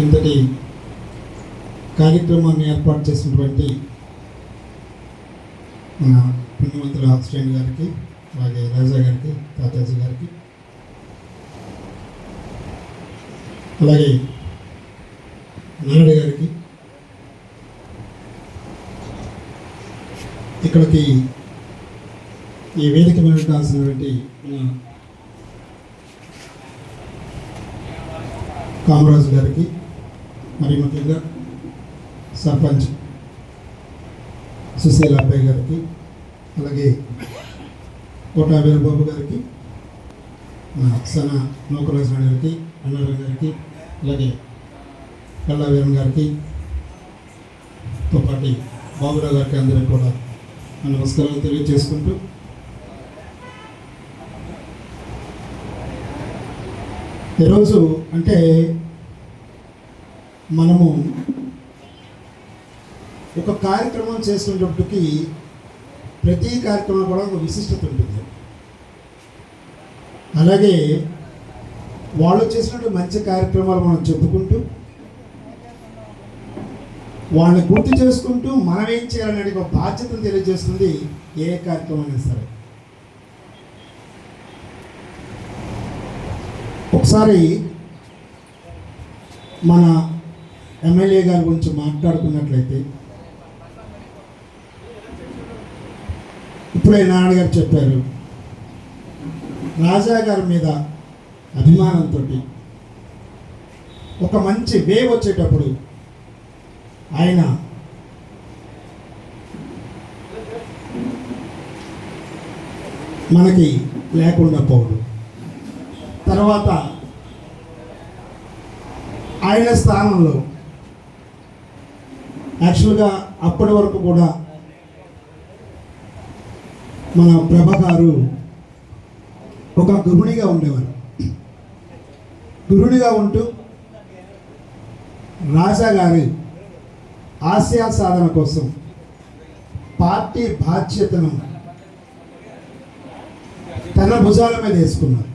ఇంతటి కార్యక్రమాన్ని ఏర్పాటు చేసినటువంటి మన పుణ్యవంతుల శ్రేణి గారికి, అలాగే రాజా గారికి, తాతాజీ గారికి, అలాగే నాయుడు గారికి, ఇక్కడికి ఈ వేదిక మీద కావాల్సినటువంటి కామరాజు గారికి, మరి ముఖ్యంగా సర్పంచ్ సుశీల అబ్బాయి గారికి, అలాగే కోటా వీరబాబు గారికి, సన నౌకరాజు గారికి, అన్నారావు గారికి, అలాగే కల్లా వీరన్ గారికి, తో పాటు బాబురావు గారికి అందరికీ కూడా నమస్కారాలు తెలియజేసుకుంటూ, ఈరోజు అంటే మనము ఒక కార్యక్రమం చేసుకునేటప్పటికి ప్రతి కార్యక్రమం కూడా ఒక విశిష్టత ఉంటుంది. అలాగే వాళ్ళు చేసినటువంటి మంచి కార్యక్రమాలు మనం చెప్పుకుంటూ, వాళ్ళని గుర్తు చేసుకుంటూ మనం ఏం చేయాలనే ఒక బాధ్యతను తెలియజేస్తుంది ఏ కార్యక్రమం అయినా సరే. ఒకసారి మన ఎమ్మెల్యే గారి గురించి మాట్లాడుకున్నట్లయితే, ఇప్పుడే నాన్నగారు చెప్పారు, రాజా గారి మీద అభిమానంతో ఒక మంచి వేవ్ వచ్చేటప్పుడు ఆయన మనకి లేకుండా పోవడం, తర్వాత ఆయన స్థానంలో యాక్చువల్గా అప్పటి వరకు కూడా మన ప్రభ గారు ఒక గృహిణిగా ఉండేవారు. గృహిణిగా ఉంటూ రాజా గారి ఆశయ సాధన కోసం పార్టీ బాధ్యతను తన భుజాల మీద వేసుకున్నారు.